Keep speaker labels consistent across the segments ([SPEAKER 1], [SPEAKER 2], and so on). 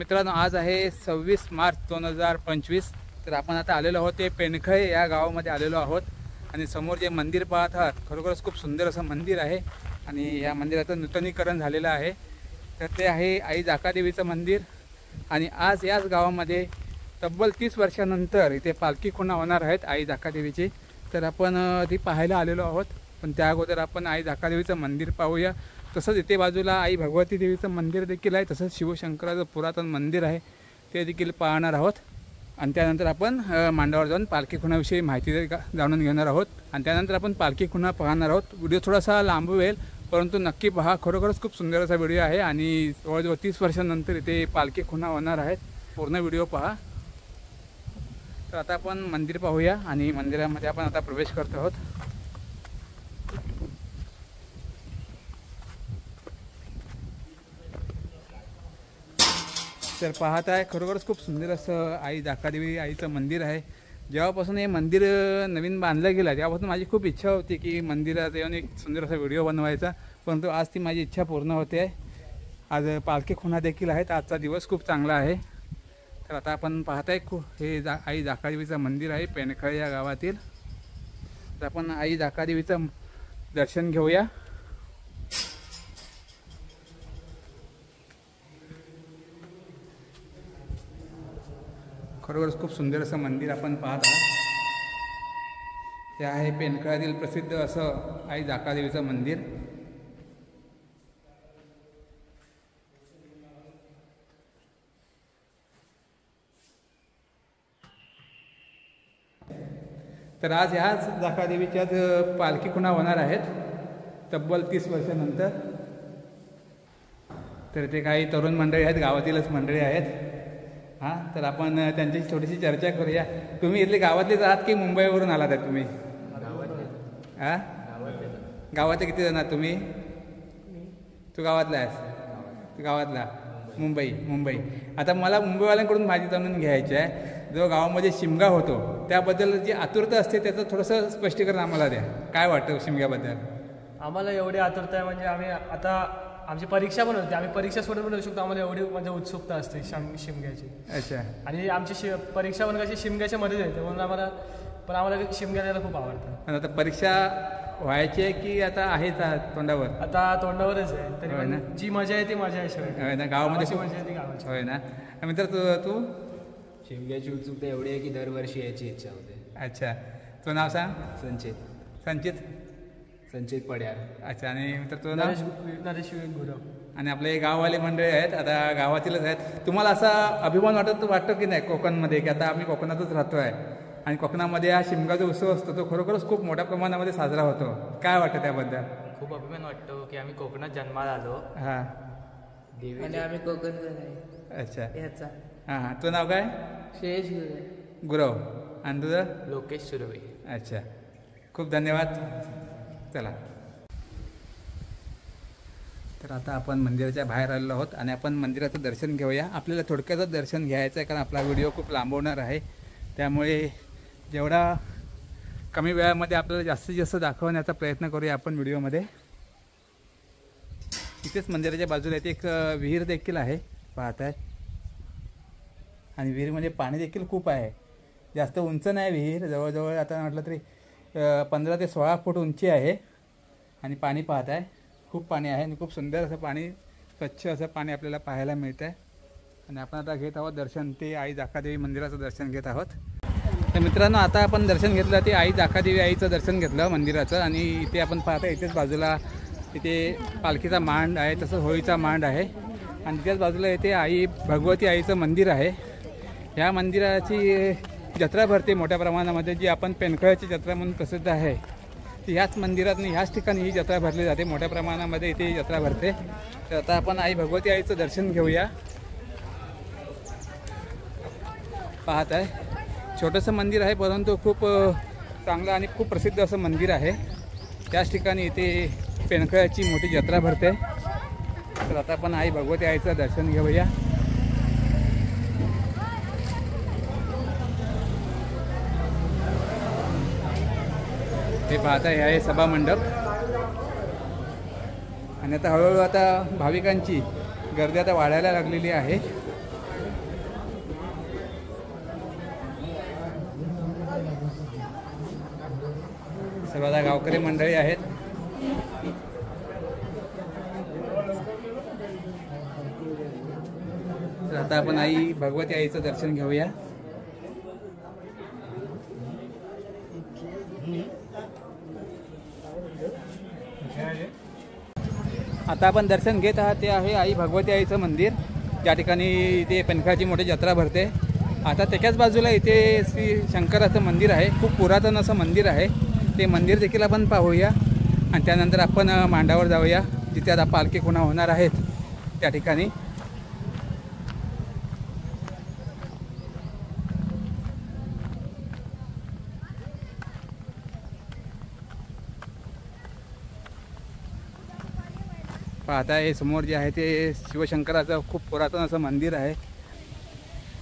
[SPEAKER 1] मित्रांनो, आज आहे 26 मार्च 2025। तर आपण आता आलेलो आहोत ते पेनखळे या गावामध्ये आलेलो आहोत आणि समोर जे मंदिर पाहत आहात खरोखरच खूप सुंदर असं मंदिर आहे आणि या मंदिराचं नूतनीकरण झालेलं आहे। तर ते आहे आई जाकादेवीचं मंदिर आणि आज याच गावामध्ये तब्बल 30 वर्षानंतर इथे पालखी खुणा होणार आहेत आई जाकादेवीची। तर आपण ती पाहायला आलेलो आहोत, पण त्या अगोदर आपण आई जाकादेवीचं मंदिर पाहूया। तसंच इथे बाजूला आई भगवती देवीचं मंदिर देखील आहे, तसंच शिवशंकराचं पुरातन मंदिर आहे ते देखील पाहणार आहोत आणि त्यानंतर आपण मांडावर जाऊन पालखी खुणाविषयी माहिती जाणून घेणार आहोत आणि त्यानंतर आपण पालखी खुणा पाहणार आहोत। व्हिडिओ थोडासा लांब होईल परंतु नक्की पहा, खरोखरच खूप सुंदर असा व्हिडिओ आहे आणि जवळजवळ 30 वर्षांनंतर इथे पालखी खुणा होणार आहेत। पूर्ण व्हिडिओ पहा। तर आता आपण मंदिर पाहूया आणि मंदिरामध्ये आपण आता प्रवेश करत आहोत। तर पाहत आहे खरोखरच खूप सुंदर असं आई जाकादेवी आईचं मंदिर आहे। जेव्हापासून हे मंदिर नवीन बांधलं गेलं तेव्हापासून माझी खूप इच्छा होती की मंदिरात येऊन एक सुंदर असा व्हिडिओ बनवायचा, परंतु आज ती माझी इच्छा पूर्ण होते आहे। आज पालखी खुणा देखील आहेत, आजचा दिवस खूप चांगला आहे। तर आता आपण पाहत आहे हे आई जाकादेवीचं मंदिर आहे पेनखळे या गावातील। तर आपण आई जाकादेवीचं दर्शन घेऊया। खरोखरच खूप सुंदर असं मंदिर आपण पाहत आहात। हे आहे पेनखळ्यातील प्रसिद्ध असं आई जाकादेवीचं मंदिर। तर आज ह्याच जाकादेवीच्याच पालखी खुणा होणार आहेत तब्बल 30 वर्षानंतर। तर ते काही तरुण मंडळी आहेत, गावातीलच मंडळी आहेत। हां, तर आपण त्यांच्याशी थोडीशी चर्चा करूया। तुम्ही इथले गावातलेच आहात की मुंबईवरून आलात आहे तुम्ही? हां, गावातले किती जण आहात तुम्ही? तू गावातला आहेस? तू गावातला? मुंबई। आता मला मुंबईवाल्यांकडून माहिती जाणून घ्यायची आहे, जो गावामध्ये शिमगा होतो त्याबद्दल जी आतुरता असते त्याचं थोडंसं स्पष्टीकरण आम्हाला द्या। काय वाटतं शिमग्याबद्दल?
[SPEAKER 2] आम्हाला एवढी आतुरता आहे म्हणजे आम्ही आता आमची परीक्षा पण होती, आम्ही परीक्षा सोडून पण येऊ शकतो। आम्हाला एवढी म्हणजे उत्सुकता असते शिमग्याची।
[SPEAKER 1] अच्छा।
[SPEAKER 2] आणि आमची परीक्षा पण कशी शिमग्याच्या मध्येच येते, म्हणून आम्हाला शिमग्या द्यायला खूप आवडतं।
[SPEAKER 1] आता परीक्षा व्हायची आहे की आता आहे तोंडावर?
[SPEAKER 2] आता तोंडावरच आहे, तरी पण जी मजा आहे ती मजा आहे।
[SPEAKER 1] होय ना, गावामध्ये
[SPEAKER 2] मजा आहे ती गावाची।
[SPEAKER 1] होय ना मित्र, तू?
[SPEAKER 3] शिमग्याची उत्सुकता एवढी आहे की दरवर्षी यायची इच्छा होते।
[SPEAKER 1] अच्छा, तुझं नाव सांग?
[SPEAKER 2] संचित
[SPEAKER 3] पड्यार।
[SPEAKER 1] अच्छा, आणि मित्र तुझं नाव?
[SPEAKER 2] नरेश गुरव।
[SPEAKER 1] आणि आपले गाववाले मंडळी आहेत, आता गावातीलच आहेत। तुम्हाला असा अभिमान वाटतो की नाही कोकणमध्ये, की आता आम्ही कोकणातच राहतो आहे आणि कोकणामध्ये हा शिमगा जो उत्सव असतो तो खरोखरच खूप मोठ्या प्रमाणामध्ये साजरा होतो? काय वाटतं त्याबद्दल?
[SPEAKER 4] खूप अभिमान वाटतो की आम्ही कोकणात जन्माला आलो।
[SPEAKER 1] हां,
[SPEAKER 5] आणि आम्ही कोकण।
[SPEAKER 1] अच्छा,
[SPEAKER 5] याचा
[SPEAKER 1] हां तुझं नाव काय?
[SPEAKER 5] श्रेयश
[SPEAKER 1] गुरव। आणि तुझं?
[SPEAKER 4] लोकेश सुरवे।
[SPEAKER 1] अच्छा, खूप धन्यवाद। चला, तर आता आपण मंदिराच्या बाहेर आलेलो आहोत आणि आपण मंदिराचं दर्शन घेऊया। आपल्याला थोडक्यातच दर्शन घ्यायचं आहे कारण आपला व्हिडिओ खूप लांबवणार आहे, त्यामुळे जेवढा कमी वेळामध्ये आपल्याला जास्तीत जास्त दाखवण्याचा प्रयत्न करूया आपण व्हिडिओमध्ये। इथेच मंदिराच्या बाजूला इथे एक विहीर देखील आहे पाहत आहे आणि विहीरमध्ये पाणी देखील खूप आहे। जास्त उंच नाही विहीर, जवळजवळ आता म्हटलं तरी 15 ते 16 फूट उंची आहे आणि पाणी पाहत आहे, खूप पाणी आहे आणि खूप सुंदर असं पाणी, स्वच्छ असं पाणी आपल्याला पाहायला मिळतं आहे। आणि आपण आता घेत आहोत दर्शन, ते आई जाकादेवी मंदिराचं दर्शन घेत आहोत। तर मित्रांनो, आता आपण दर्शन घेतलं ते आई जाकादेवी आईचं दर्शन घेतलं मंदिराचं आणि इथे आपण पाहता इथेच बाजूला इथे पालखीचा मांड आहे, तसंच होळीचा मांड आहे आणि त्याच बाजूला इथे आई भगवती आईचं मंदिर आहे। ह्या मंदिराची जत्रा भरते मोठ्या प्रमाणामध्ये, जी आपण पेनखळ्याची जत्रा म्हणून प्रसिद्ध आहे ती ह्याच मंदिरात ह्याच ठिकाणी ही जत्रा भरली जाते, मोठ्या प्रमाणामध्ये इथे जत्रा भरते। तर आता आपण आई भगवती आईचं दर्शन घेऊया। पाहत आहे छोटंसं मंदिर आहे परंतु खूप चांगलं आणि खूप प्रसिद्ध असं मंदिर आहे। त्याच ठिकाणी इथे पेनखळ्याची मोठी जत्रा भरते। तर आता आपण आई भगवती आईचं दर्शन घेऊया। हे पाहता हे आहे सभा मंडप आणि आता हळूहळू आता भाविकांची गर्दी आता वाढायला लागलेली आहे। सर्व आता गावकरी मंडळी आहेत. तर आता आपण आई भगवती आईचं दर्शन घेऊया. आता आपण दर्शन घेत आहात ते आहे आई भगवती आईचं मंदिर, ज्या ठिकाणी इथे पेनखाची मोठी जत्रा भरते. आता त्याच्याच बाजूला इथे श्री शंकराचं मंदिर आहे, खूप पुरातन असं मंदिर आहे. ते मंदिर देखील आपण पाहूया आणि त्यानंतर आपण मांडावर जाऊया जिथे आता पालखी खुणा होणार आहेत त्या ठिकाणी. पाहता हे समोर जे आहे ते शिवशंकराचं खूप पुरातन असं मंदिर आहे.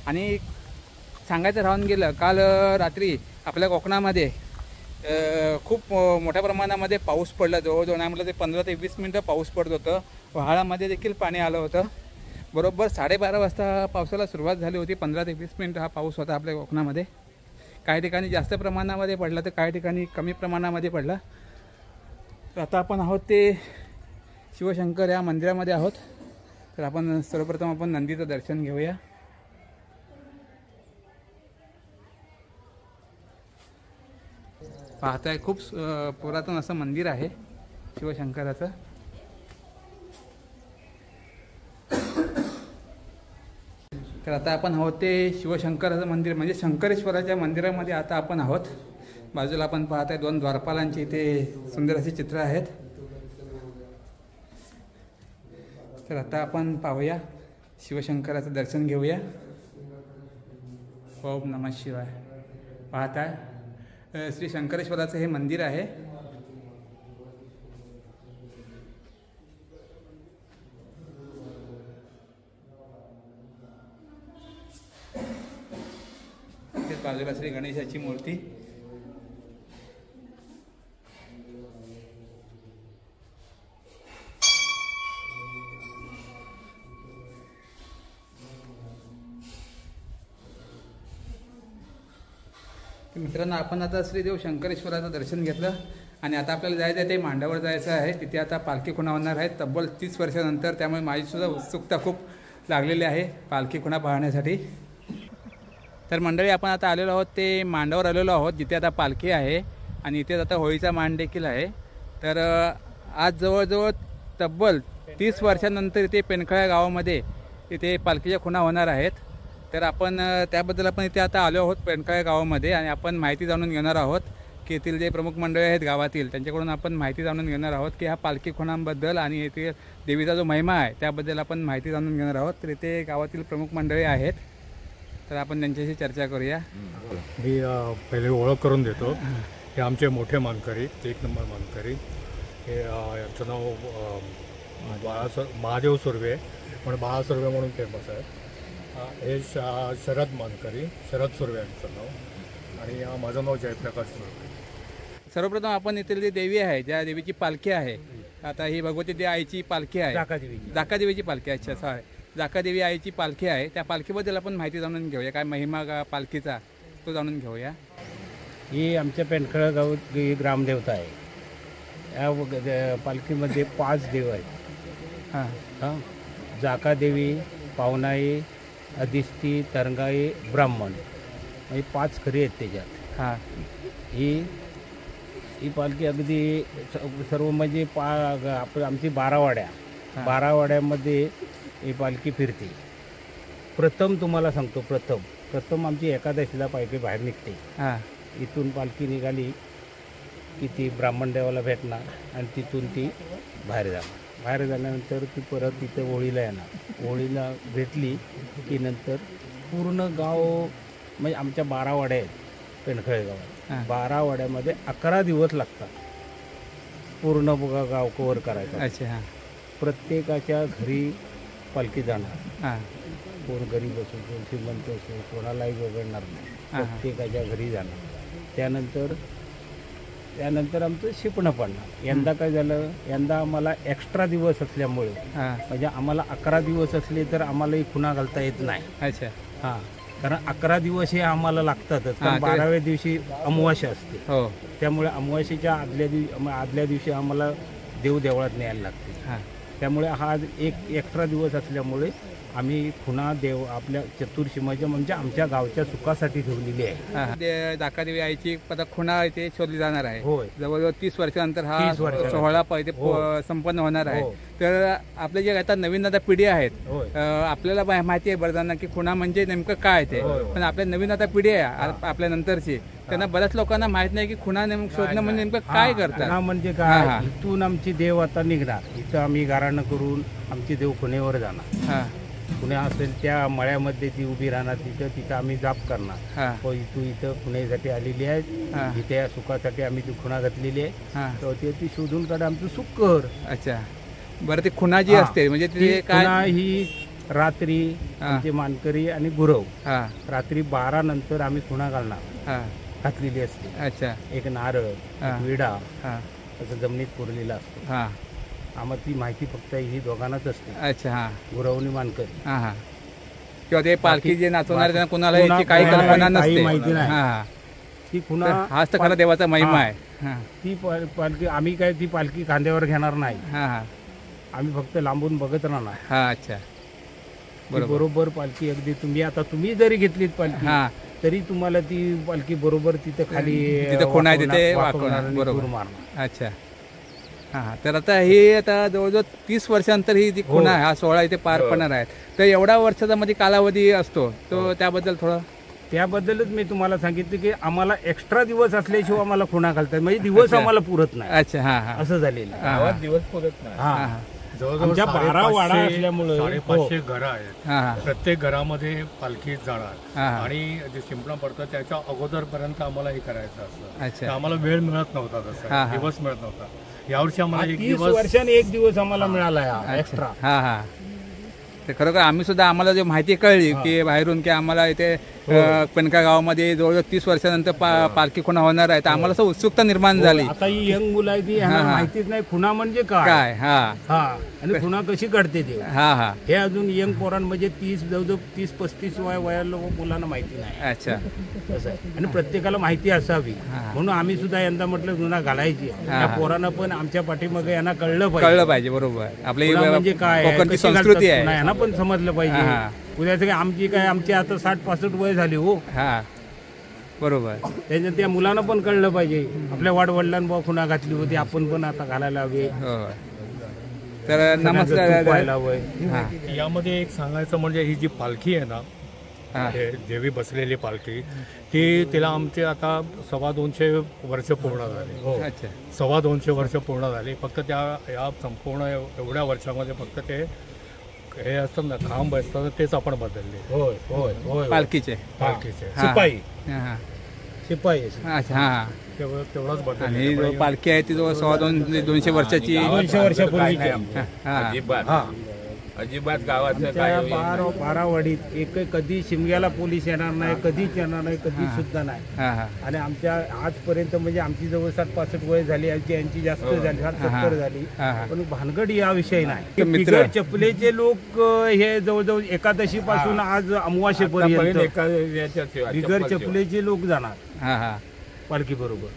[SPEAKER 1] आणि सांगायचं राहून गेलं, काल रात्री आपल्या कोकणामध्ये खूप मोठ्या प्रमाणामध्ये पाऊस पडला. जवळजवळ नाही म्हटलं ते 15 ते 20 मिनटं पाऊस पडत होतं. व्हाळामध्ये देखील पाणी आलं होतं. बरोबर 12:30 वाजता पावसाला सुरुवात झाली होती. 15 ते 20 मिनटं हा पाऊस होता आपल्या कोकणामध्ये. काही ठिकाणी जास्त प्रमाणामध्ये पडला तर काही ठिकाणी कमी प्रमाणामध्ये पडला. तर आता आपण आहोत ते शिवशंकर या मंदिरामध्ये आहोत. तर आपण सर्वप्रथम आपण नंदीचं दर्शन घेऊया. पाहताय खूप पुरातन असं मंदिर आहे शिवशंकराचं. तर आता आपण आहोत ते शिवशंकराचं मंदिर म्हणजे शंकरेश्वराच्या मंदिरामध्ये आता आपण आहोत. बाजूला आपण पाहताय 2 द्वारपालांची इथे सुंदर अशी चित्र आहेत. तर आता आपण पाहूया शिवशंकराचं दर्शन घेऊया. ओम नमः शिवाय. पाहताय श्री शंकरेश्वराचं हे मंदिर आहे. इथे बाजूला श्री गणेशाची मूर्ती. मित्रांनो, आपण आता श्रीदेव शंकरेश्वराचं दर्शन घेतलं आणि आता आपल्याला जायचं आहे ते मांडावर जायचं आहे. तिथे आता पालखी खुणा होणार आहे तब्बल 30 वर्षानंतर. त्यामुळे माझीसुद्धा उत्सुकता खूप लागलेली आहे पालखी खुणा पाहण्यासाठी. तर मंडळी, आपण आता आलेलो आहोत ते मांडावर आलेलो आहोत जिथे आता पालखी आहे आणि इथेच आता होळीचा मान देखील आहे. तर आज जवळजवळ तब्बल 30 वर्षानंतर इथे पेनखळ्या गावामध्ये इथे पालखीच्या खुणा होणार आहेत. तर आपण त्याबद्दल आपण इथे आता आलो आहोत पेनखळ्या गावामध्ये आणि आपण माहिती जाणून घेणार आहोत की येथील जे प्रमुख मंडळी आहेत गावातील त्यांच्याकडून आपण माहिती जाणून घेणार आहोत की ह्या पालखी खुणांबद्दल आणि येथे देवीचा जो महिमा आहे त्याबद्दल आपण माहिती जाणून घेणार आहोत. तर इथे गावातील प्रमुख मंडळी आहेत, तर आपण त्यांच्याशी चर्चा करूया.
[SPEAKER 6] मी पहिले ओळख करून देतो. हे आमचे मोठे मानकरी, 1 नंबर मानकरी. हे यांचं नाव महादेव सुर्वे पण बाळा सुर्वे म्हणून फेमस आहे. हे शरद मानकरी, शरद सुर्वे यांचं नाव. आणि माझं नाव जयप्रकाश सुर्वे.
[SPEAKER 1] सर्वप्रथम आपण येथील जी देवी आहे, ज्या देवीची पालखी आहे, आता ही भगवती देवी आईची पालखी आहे, जाकादेवीची पालखी. अच्छा, सॉरी, जाकादेवी आईची पालखी आहे. त्या पालखीबद्दल आपण माहिती जाणून घेऊया. काय महिमा का पालखीचा तो जाणून घेऊया.
[SPEAKER 7] ही आमच्या पेनखळ गावात ग्रामदेवता आहे. या पालखीमध्ये 5 देव आहेत. हां, जाकादेवी, पावनाई, अधिष्ठी, तरंगाई, ब्राह्मण, म्हणजे 5 खरी आहेत त्याच्यात.
[SPEAKER 1] हां,
[SPEAKER 7] ही पालखी अगदी सर्व म्हणजे आमची 12 वाड्या, 12 वाड्यामध्ये ही पालखी फिरते. प्रथम तुम्हाला सांगतो, प्रथम आमची एकादशीला पालखी बाहेर निघते.
[SPEAKER 1] हां,
[SPEAKER 7] इथून पालखी निघाली की ती ब्राह्मण देवाला भेटणार आणि तिथून ती बाहेर जाणार. बाहेर झाल्यानंतर ती परत तिथे होळीला येणार. होळीला भेटली की नंतर पूर्ण गाव, म्हणजे आमच्या 12 वाड्या आहेत पेनखळे गावात. 12 वाड्यामध्ये 11 दिवस लागतात पूर्ण गाव कव्हर करायचं.
[SPEAKER 1] अच्छा. हां,
[SPEAKER 7] प्रत्येकाच्या घरी पालखी जाणार.
[SPEAKER 1] हां,
[SPEAKER 7] कोण गरीब असो, कोण श्रीमंत असो, कोणालाही वगळणार नाही. प्रत्येकाच्या घरी जाणार. त्यानंतर आमचं शिपणं पडणार. यंदा काय झालं, यंदा आम्हाला एक्स्ट्रा दिवस असल्यामुळे, म्हणजे आम्हाला 11 दिवस असले तर आम्हालाही खुणा घालता येत नाही.
[SPEAKER 1] अच्छा.
[SPEAKER 7] हां, कारण 11 दिवस हे आम्हाला लागतातच,
[SPEAKER 1] हां,
[SPEAKER 7] कारण
[SPEAKER 1] ते-
[SPEAKER 7] 12व्या दिवशी अमावास्या असते.
[SPEAKER 1] हो
[SPEAKER 7] त्यामुळे अमावास्येच्या आदल्या दिवशी आम्हाला देवळात न्यायला लागते.
[SPEAKER 1] हां
[SPEAKER 7] त्यामुळे हा एक एक्स्ट्रा दिवस असल्यामुळे आम्ही खुणा देव आपल्या चतुर्शीमाच्या म्हणजे आमच्या गावच्या सुखासाठी ठेवलेली आहे.
[SPEAKER 1] हां ते दाकादेवी आईची आता खुणा इथे शोधली जाणार आहे.
[SPEAKER 7] होय.
[SPEAKER 1] जवळजवळ 30 वर्षानंतर हा
[SPEAKER 7] 30 वर्षानंतर.
[SPEAKER 1] सोहळा इथे
[SPEAKER 7] हो.
[SPEAKER 1] संपन्न होणार आहे.
[SPEAKER 7] हो.
[SPEAKER 1] तर आपले जे आता नवीन आता पिढी आहेत
[SPEAKER 7] होय.
[SPEAKER 1] आपल्याला माहिती आहे बरं की खुणा म्हणजे नेमकं काय ते,
[SPEAKER 7] होय.
[SPEAKER 1] पण आपल्या नवीन आता पिढी आहे आपल्या नंतरची, त्यांना बऱ्याच लोकांना माहित नाही की खुणा नेमकं शोधणं म्हणजे नेमकं काय करतात.
[SPEAKER 7] हा म्हणजे
[SPEAKER 1] हां,
[SPEAKER 7] काय,
[SPEAKER 1] हां.
[SPEAKER 7] इथून आमची देव आता निघणार, इथं आम्ही गाराणं करून आमची देव खुणेवर जाणार.
[SPEAKER 1] हां
[SPEAKER 7] खुणे असेल त्या मळ्यामध्ये ती उभी राहणार, तिथं आम्ही जाप करणार.
[SPEAKER 1] हां
[SPEAKER 7] हो इथं खुणेसाठी आलेली आहे,
[SPEAKER 1] हां.
[SPEAKER 7] इथे या सुखासाठी आम्ही ती खुणा घातलेली आहे.
[SPEAKER 1] हां
[SPEAKER 7] तर ती शोधून काढ आमचं सुख कर.
[SPEAKER 1] अच्छा बरं. ती खुणा जी
[SPEAKER 7] हां.
[SPEAKER 1] असते म्हणजे
[SPEAKER 7] ती
[SPEAKER 1] ते काय.
[SPEAKER 7] खुणा ही रात्री
[SPEAKER 1] हां.
[SPEAKER 7] आमचे मानकरी आणि गुरव
[SPEAKER 1] हां
[SPEAKER 7] रात्री 12 नंतर आम्ही खुणा घालणार
[SPEAKER 1] हां
[SPEAKER 7] घातलेली असते.
[SPEAKER 1] अच्छा
[SPEAKER 7] एक नारळ,
[SPEAKER 1] हां.
[SPEAKER 7] एक विडा
[SPEAKER 1] हां
[SPEAKER 7] असं जमिनीत पुरलेला असतो.
[SPEAKER 1] हां
[SPEAKER 7] आम्हाला ती माहिती फक्त ही दोघांनाच असते,
[SPEAKER 1] अच्छा हां
[SPEAKER 7] गुरवणी मानकरी.
[SPEAKER 1] हां हां किंवा ते पालखी जे नाचवणार त्यांना कोणाला
[SPEAKER 7] कोणा-
[SPEAKER 1] याची काही
[SPEAKER 7] कोणाला
[SPEAKER 1] कल्पना
[SPEAKER 7] काही
[SPEAKER 1] नसते.
[SPEAKER 7] माहिती नाही.
[SPEAKER 1] हां हां
[SPEAKER 7] ती खुणा
[SPEAKER 1] तर हाच तर खरा देवाचा महिमा
[SPEAKER 7] हां.
[SPEAKER 1] आहे. हां
[SPEAKER 7] ती पालखी आम्ही काय ती पालखी खांद्यावर घेणार नाही,
[SPEAKER 1] हां हां
[SPEAKER 7] आम्ही फक्त लांबून बघत राहणार.
[SPEAKER 1] हां अच्छा
[SPEAKER 7] ती
[SPEAKER 1] बरोबर.
[SPEAKER 7] बरोबर पालखी अगदी तुम्ही जरी घेतलीत पालखी
[SPEAKER 1] हां
[SPEAKER 7] तरी तुम्हाला ती पालखी बरोबर तिथं खाली
[SPEAKER 1] जिथं खुणा आहे तिथे
[SPEAKER 7] वाकवणार आणि
[SPEAKER 1] बरोबर.
[SPEAKER 7] दूर मारणार.
[SPEAKER 1] अच्छा हां हां तर आता ही आता जवळजवळ 30 वर्षानंतर ही जी खुणा आहे हा सोहळा इथे पार पडणार आहे. तर एवढा वर्षाचा मध्ये कालावधी असतो तो त्याबद्दल थोडं.
[SPEAKER 7] त्याबद्दलच मी तुम्हाला सांगितलं की आम्हाला एक्स्ट्रा दिवस असल्याशिवाय आम्हाला खुणा घालतात, म्हणजे दिवस
[SPEAKER 1] अच्छा.
[SPEAKER 7] आम्हाला पुरत नाही
[SPEAKER 1] अच्छा हां हां
[SPEAKER 7] असं झालेलं आहे.
[SPEAKER 1] हां
[SPEAKER 3] दिवस पुरत नाही.
[SPEAKER 7] हां.
[SPEAKER 1] हां
[SPEAKER 6] जवळजवळ
[SPEAKER 7] आमच्या 12 वाडा
[SPEAKER 6] 550
[SPEAKER 7] असल्यामुळं-
[SPEAKER 6] 550 घरं आहेत.
[SPEAKER 1] हां हां
[SPEAKER 6] प्रत्येक घरामध्ये पालखी जाणार
[SPEAKER 1] हां, हां.
[SPEAKER 6] आणि जे शिंपणा पडतं त्याच्या अगोदरपर्यंत आम्हाला हे करायचं असतं.
[SPEAKER 1] अच्छा.
[SPEAKER 6] तर आम्हाला वेळ मिळत नव्हता तसा,
[SPEAKER 1] हां, हां.
[SPEAKER 6] दिवस मिळत नव्हता. यावर्षी आम्हाला एक
[SPEAKER 7] 30
[SPEAKER 6] दिवस
[SPEAKER 7] वर्षांनी एक दिवस आम्हाला मिळाला एक्स्ट्रा.
[SPEAKER 1] हां हां तर खरोखर आम्ही सुद्धा आम्हाला जे माहिती कळली की बाहेरून की आम्हाला इथे पेनका गावामध्ये जवळजवळ 30 वर्षानंतर पालखी खुणा होणार आहे, तर आम्हाला असं उत्सुकता निर्माण झाली.
[SPEAKER 7] आता ही यंग मुलं आहे ती ह्यांना
[SPEAKER 1] हां, हां.
[SPEAKER 7] माहितीच नाही खुणा म्हणजे काय.
[SPEAKER 1] काय हां
[SPEAKER 7] हा आणि खुणा कशी काढते ते
[SPEAKER 1] हां हां
[SPEAKER 7] हे अजून यंग पोरांमध्ये 30 जवळजवळ 30-35 वया मुलांना माहिती नाही.
[SPEAKER 1] अच्छा
[SPEAKER 7] असं आहे. आणि प्रत्येकाला माहिती असावी म्हणून आम्ही सुद्धा यंदा म्हटलं जुना घालायची. त्या पोरांना पण आमच्या पाठीमागे यांना कळलं
[SPEAKER 1] पाहिजे बरोबर. आपली
[SPEAKER 7] खुणा म्हणजे काय आहे,
[SPEAKER 1] कोकणची
[SPEAKER 7] कशी घालतात
[SPEAKER 1] संस्कृती
[SPEAKER 7] खुणा,
[SPEAKER 1] आहे.
[SPEAKER 7] यांना पण समजलं
[SPEAKER 1] हां.
[SPEAKER 7] पाहिजे. उद्याचं काय आमची आता 60-65 वय झाली हो,
[SPEAKER 1] हां बरोबर.
[SPEAKER 7] त्याच्या त्या मुलांना पण कळलं पाहिजे आपल्या वाडवडिलांना खुणा घातली होती, आपण पण आता घालायला हवे.
[SPEAKER 1] हो तर नमस्कार.
[SPEAKER 7] व्हायला हवंय.
[SPEAKER 1] हां
[SPEAKER 6] यामध्ये एक सांगायचं म्हणजे ही जी पालखी आहे ना,
[SPEAKER 1] हां
[SPEAKER 6] हे देवी बसलेली पालखी, ती तिला आमचे आता 225 वर्ष पूर्ण झाली.
[SPEAKER 1] अच्छा
[SPEAKER 6] 225 वर्ष पूर्ण झाली. फक्त या संपूर्ण एवढ्या वर्षामध्ये फक्त ते हे असतात ना खांब असतात तेच आपण बदलले
[SPEAKER 7] होय होय होय
[SPEAKER 1] पालखीचे.
[SPEAKER 6] पालखीचे.
[SPEAKER 1] हां.
[SPEAKER 7] शिपाई
[SPEAKER 1] हां हां
[SPEAKER 7] शिपाई
[SPEAKER 1] अच्छा हां
[SPEAKER 6] तेवढंच बदलले.
[SPEAKER 1] आणि जो पालखी आहे ती जवळ 250 वर्षाची.
[SPEAKER 7] 200 वर्षापूर्वी
[SPEAKER 1] हां
[SPEAKER 3] अजिबात गावाचं
[SPEAKER 7] त्या 12 वाडीत एक कधी शिमग्याला पोलीस येणार नाही, कधीच येणार नाही, कधी सुद्धा नाही.
[SPEAKER 1] हां हां
[SPEAKER 7] आणि आमच्या आजपर्यंत म्हणजे आमची जवळ 60-65 वय झाली, यांची जास्त झाली, 60-70 झाली,
[SPEAKER 1] हां हां
[SPEAKER 7] पण भानगड या विषय नाही.
[SPEAKER 1] मित्र-
[SPEAKER 7] बिगर चपलेचे लोक हे जवळजवळ एकादशी पासून आज अमावास्येपर्यंत बिगर चपलेचे लोक जाणार
[SPEAKER 1] हां हां
[SPEAKER 7] पालखी बरोबर.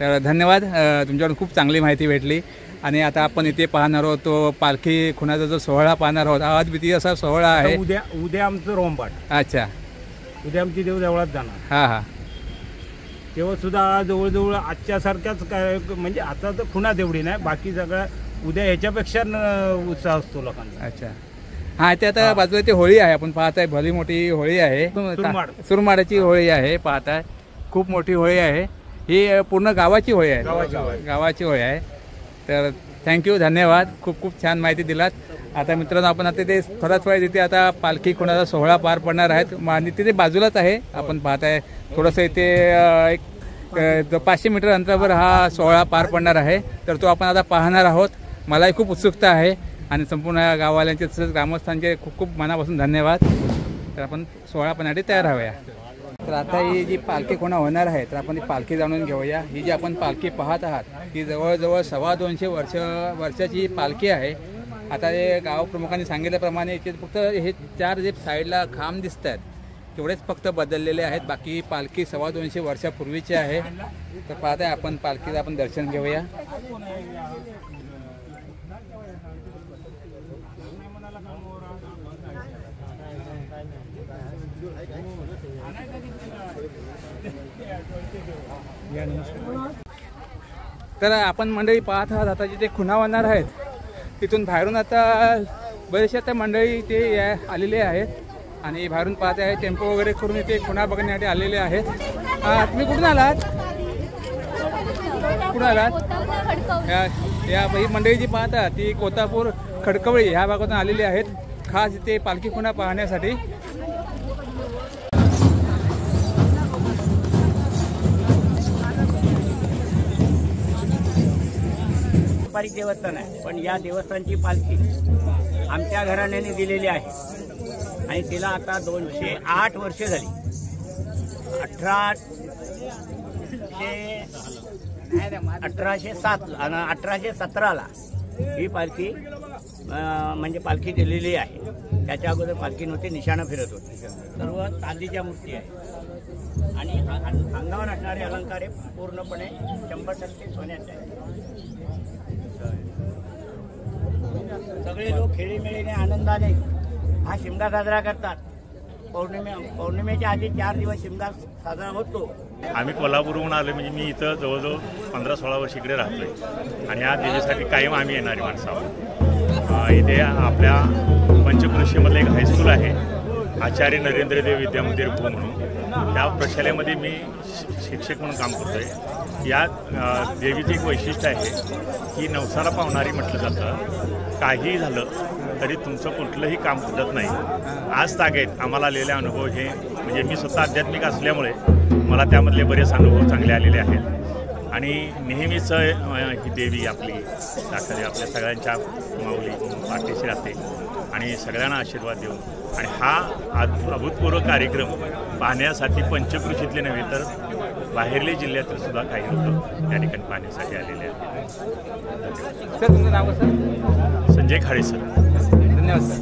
[SPEAKER 1] तर धन्यवाद. तुमच्याकडून खूप चांगली माहिती भेटली. आणि आता आपण इथे पाहणार आहोत तो पालखी खुणाचा जो सोहळा पाहणार आहोत. हा अद्वितीय असा सोहळा आहे.
[SPEAKER 7] उद्या आमचं रोमपाट,
[SPEAKER 1] अच्छा
[SPEAKER 7] उद्या आमची देव देवळात जाणार.
[SPEAKER 1] हां हां
[SPEAKER 7] तेव्हा सुद्धा जवळजवळ आजच्या सारख्याच काय म्हणजे आता तर खुणा तेवढी नाही, बाकी सगळं उद्या ह्याच्यापेक्षा उत्साह असतो लोकांचा.
[SPEAKER 1] अच्छा हां ते आता बाजूला ते होळी आहे, आपण पाहताय भली मोठी होळी आहे.
[SPEAKER 7] सुरमाड.
[SPEAKER 1] सुरमाडाची होळी आहे, पाहताय खूप मोठी होळी आहे. ही पूर्ण गावाची होळी आहे. गावाची होळी आहे. तर थँक्यू, धन्यवाद. खूप खूप छान माहिती दिलात. आता मित्रांनो आपण आता ते थोड्याच वेळ तिथे आता पालखी खुणाचा सोहळा पार पडणार आहेत आणि तिथे बाजूलाच आहे आपण पाहताय थोडंसं इथे एक 500 मीटर अंतरावर हा सोहळा पार पडणार आहे. तर तो आपण आता पाहणार आहोत. मलाही खूप उत्सुकता आहे आणि संपूर्ण गाववाल्यांचे तसंच ग्रामस्थांचे खूप खूप मनापासून धन्यवाद. तर आपण सोहळा पाहण्यासाठी तयार राहूया. तर आता ही जी पालखी खुणा होणार आहे तर आपण ती पालखी जाणून घेऊया. ही जी आपण पालखी पाहत आहात ती जवळजवळ 225 वर्षाची पालखी आहे. आता हे गाव प्रमुखांनी सांगितल्याप्रमाणे इथे फक्त हे 4 जे साईडला खांब दिसत आहेत तेवढेच फक्त बदललेले आहेत. बाकी पालखी 250 वर्षापूर्वीची आहे. तर पाहताय आपण पालखीचं आपण दर्शन घेऊया. तर आपण मंडळी पाहत आहात आता जिथे खुणा होणार आहेत तिथून बाहेरून आता बरेचसे आता मंडळी ते आलेले आहेत आणि बाहेरून पाहत आहे टेम्पो वगैरे करून इथे खुणा बघण्यासाठी आलेले आहेत. तुम्ही कुठून आलात? कुठून आलात? या ही मंडळी जी पाहता ती कोतापूर खडकवळी ह्या भागातून आलेली आहेत खास इथे पालखी खुणा पाहण्यासाठी.
[SPEAKER 8] पारंपरिक देवस्थान आहे, पण या देवस्थानची पालखी आमच्या घराण्याने दिलेली आहे आणि तिला आता 208 वर्षे झाली. 1817ला ही पालखी म्हणजे पालखी दिलेली आहे. त्याच्या अगोदर पालखी नव्हती, निशाणा फिरत होती. सर्व चांदीच्या मूर्ती आहे आणि अंगावर असणारे अलंकार पूर्णपणे 100% सोन्याचे आहे. सगळे लोक खेळीमेळीने आनंदाने हा शिमगा साजरा करतात. पौर्णिमेच्या आधी 4 दिवस शिमगा साजरा होतो.
[SPEAKER 9] आम्ही कोल्हापूरहून आलो म्हणजे मी इथं जवळजवळ 15-16 वर्ष इकडे राहतोय आणि या देवीसाठी कायम आम्ही येणारी माणसं आहोत. इथे आपल्या पंचकृषीमधलं एक हायस्कूल आहे, आचार्य नरेंद्रदेव विद्यामंदिर भू म्हणून. त्या प्रशालेमध्ये मी शिक्षक म्हणून काम करतोय. या देवीचे एक वैशिष्ट्य आहे की नवसाला पावणारी म्हटलं जातं. काही झालं तरी तुमचं कुठलंही काम फुटत नाही. आज तागेत आम्हाला आलेले अनुभव हे म्हणजे मी स्वतः आध्यात्मिक असल्यामुळे मला त्यामधले बरेच अनुभव चांगले आलेले आहेत आणि नेहमीच ही देवी आपली दाखवते आपल्या सगळ्यांच्या माऊली पाठीशी राहते आणि सगळ्यांना आशीर्वाद देऊ. आणि हा अभूतपूर्व कार्यक्रम पाहण्यासाठी पंचकृषीतले नव्हे तर बाहेरले जिल्ह्यातील सुद्धा काही लोक त्या ठिकाणी पाहण्यासाठी आलेले आहेत.
[SPEAKER 1] सर तुमचं नाव कसं?
[SPEAKER 9] संजय खाडे सर.
[SPEAKER 1] धन्यवाद सर.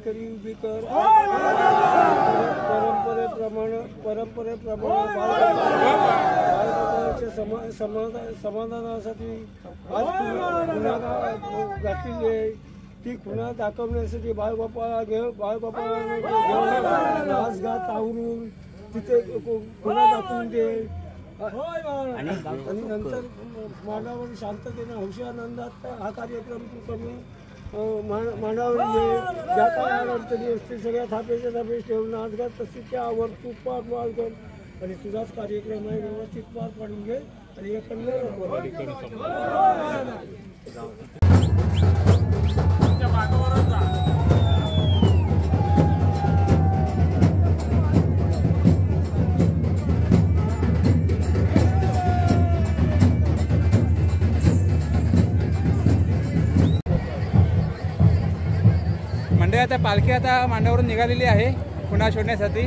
[SPEAKER 10] करी उभी कर. परंपरेप्रमाणे समाधानासाठी आज खुणा घातलेली आहे. ती खुणा दाखवण्यासाठी बाळबापाला नाचगात आवरून तिथे खुणा दाखवून दे आणि नंतर मांडावर शांततेने हौशानंदात हा कार्यक्रम तू कमी मांडावर ये. ज्या काय अडचणी असते सगळ्या थापेच्या थापेच ठेवून नाचगात तशी त्यावर तू पार माल कर आणि तुझाच कार्यक्रम आहे व्यवस्थित पार पाडून घे आणि एकंदर
[SPEAKER 1] मंडळी आता पालखी आता मांडावरून निघालेली आहे खुणा शोधण्यासाठी.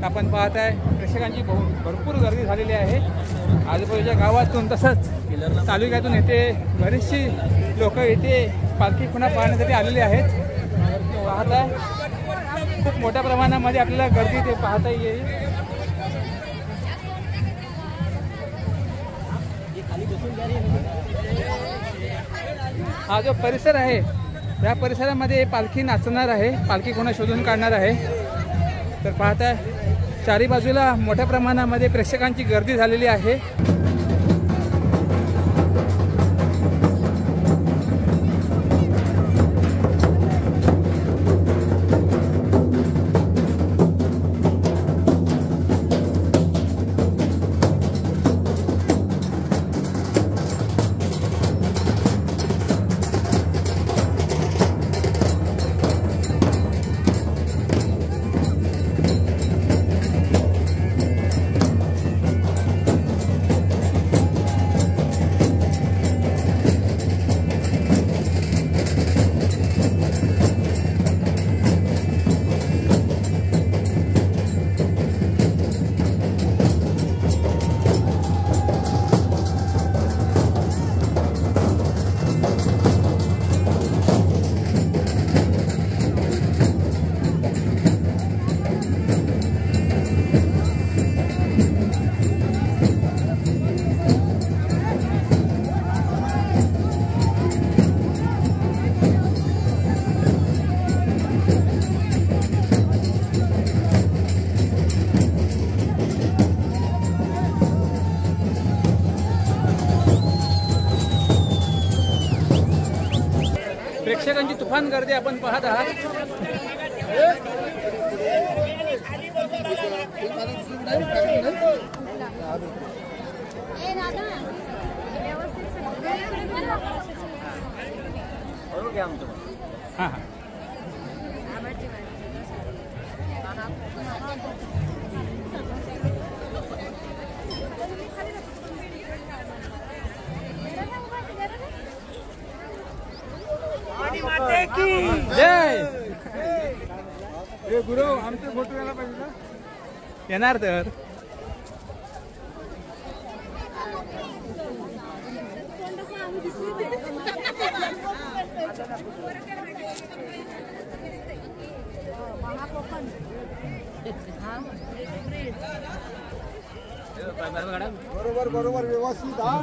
[SPEAKER 1] आपण पाहत आहे प्रेक्षकांची भरपूर गर्दी झालेली आहे. आजूबाजूच्या गावातून तसंच तालुक्यातून येथे बरीचशी लोक इथे पालखी खुणा पाहण्यासाठी आलेली आहेत. पाहत आहे खूप मोठ्या प्रमाणामध्ये आपल्याला गर्दी ते पाहता येईल. हा जो परिसर आहे या परिसरामध्ये पालखी नाचणार आहे. पालखी कोणा शोधून काढणार आहे. तर पाहताय चारी बाजूला मोठ्या प्रमाणामध्ये प्रेक्षकांची गर्दी झालेली आहे. प्रेक्षकांची तुफान गर्दी आपण पाहत आहात. हां हां जय गुरु आमचे फोटो यायला पाहिजे ना. येणार तर
[SPEAKER 10] बरोबर बरोबर व्यवस्थित. हा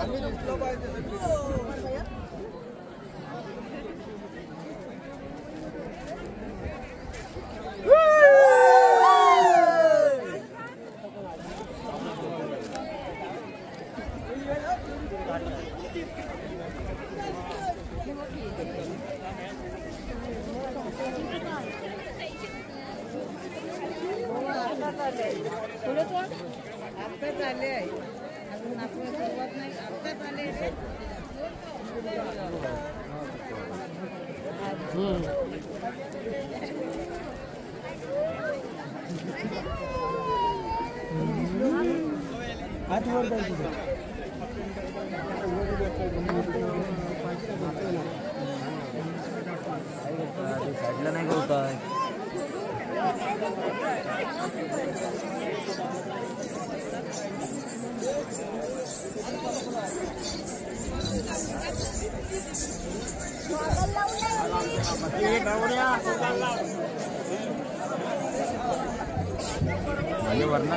[SPEAKER 10] आम्ही दिसलो पाहिजे.
[SPEAKER 11] आत्ताच आले आहे अजून नाचण्यास सुरुवात नाही. आत्ताच आले
[SPEAKER 5] साईडला नाही करू काय. वरना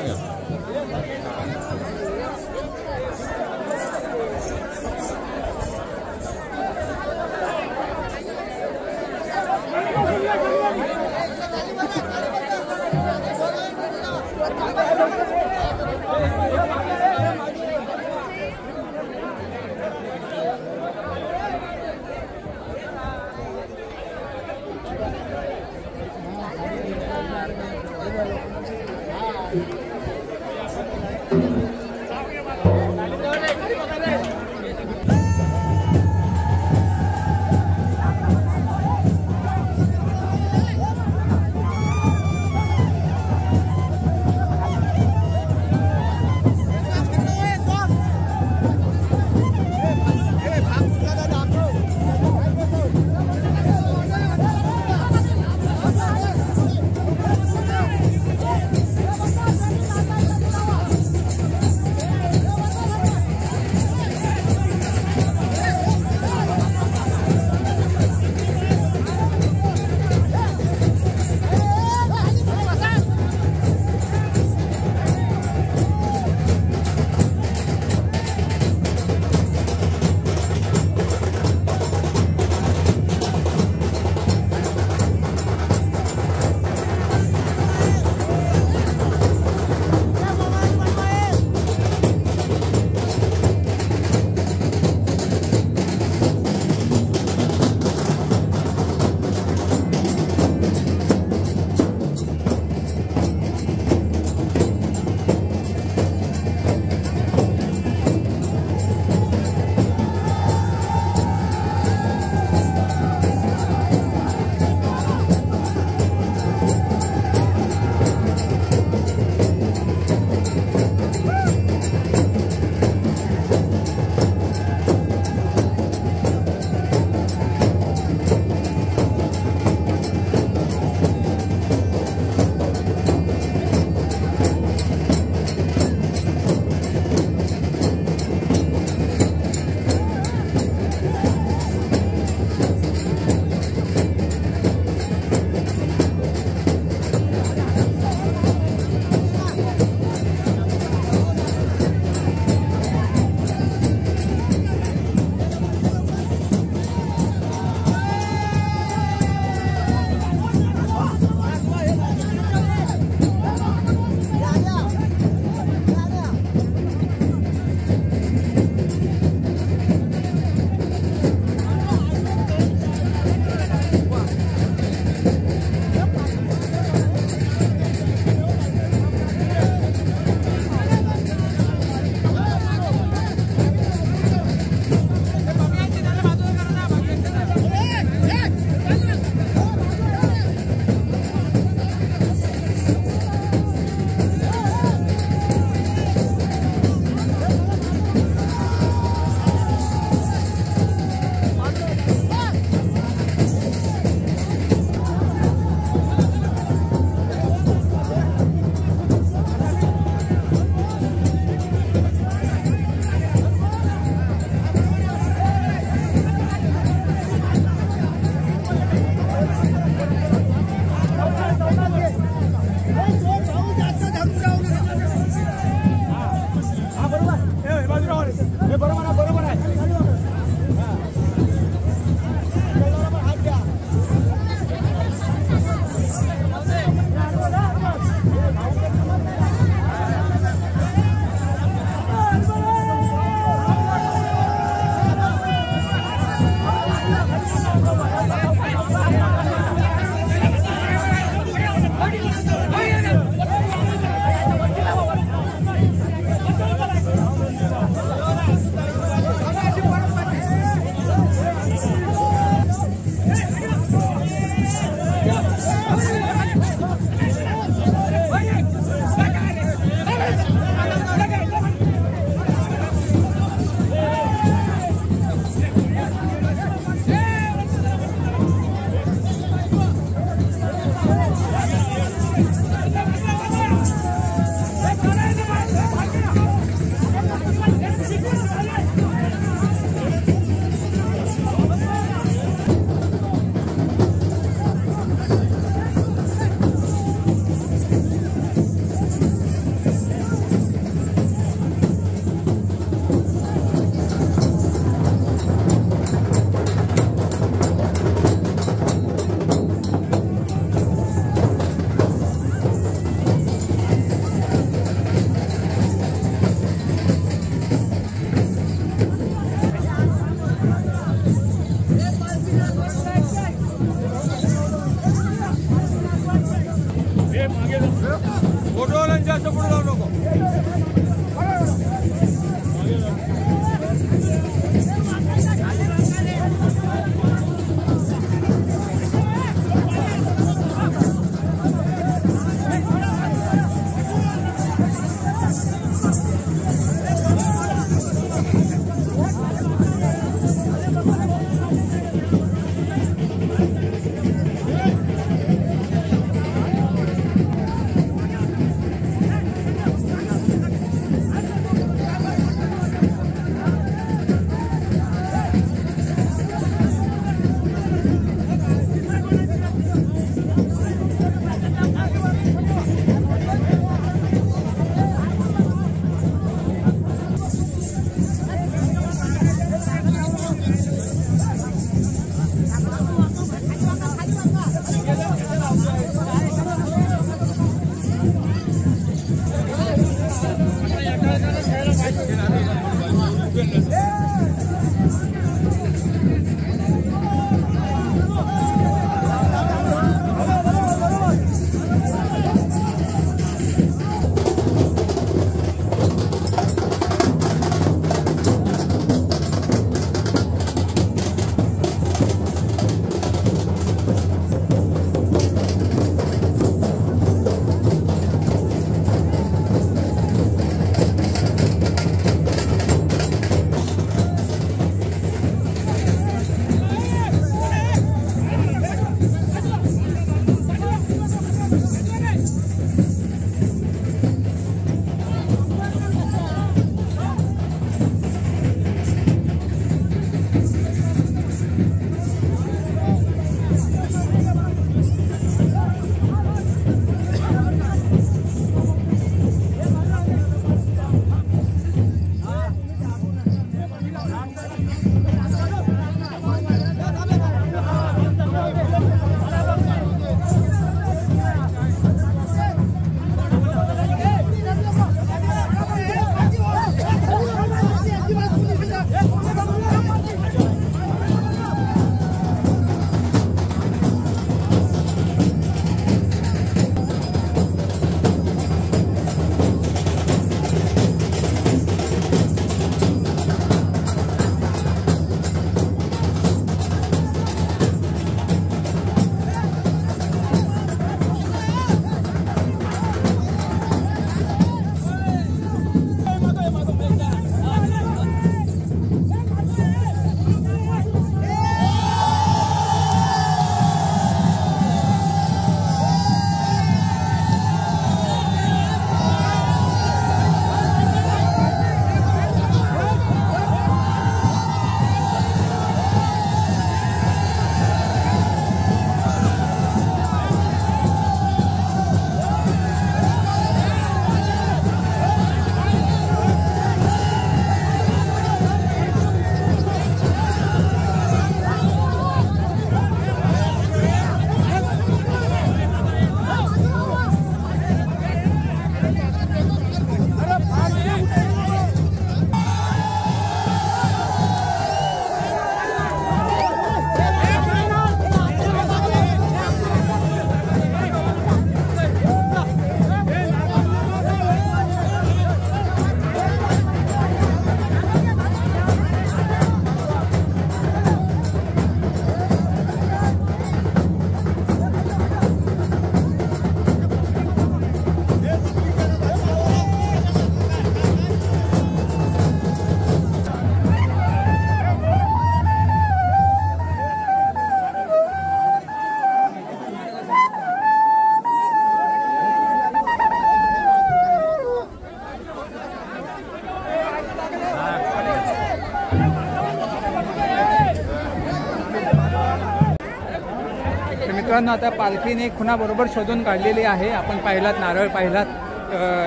[SPEAKER 1] मित्रांनो आता पालखीने खुणा बरोबर शोधून काढलेली आहे. आपण पाहिलात नारळ पाहिलात,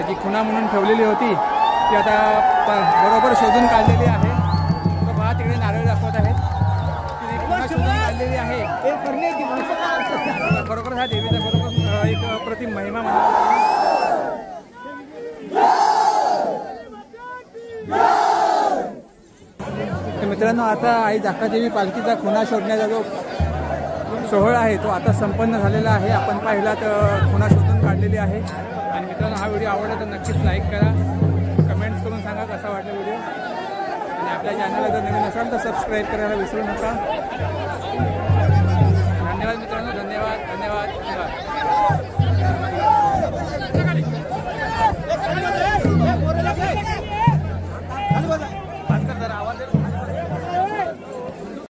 [SPEAKER 1] जी खुणा म्हणून ठेवलेली होती ती आता बरोबर शोधून काढलेली आहे. तो पहा तिकडे नारळ दाखवत आहेत, ती खुणा शोधून काढलेली आहे. बरोबर हा देवीचा बरोबर एक अप्रतिम महिमा म्हणा. मित्रांनो आता आई जाकादेवी पालखीचा खुणा शोधण्याचा जो सोहळा आहे तो आता संपन्न झालेला आहे. आपण पाहिला तर खुणा शोधून काढलेली आहे आणि मित्रांनो हा व्हिडिओ आवडला तर नक्कीच लाईक करा, कमेंट्स करून सांगा कसा वाटला व्हिडिओ, आणि आपल्या चॅनलला जर नवीन असाल तर सबस्क्राईब करायला विसरू नका. धन्यवाद मित्रांनो, धन्यवाद धन्यवाद धन्यवाद.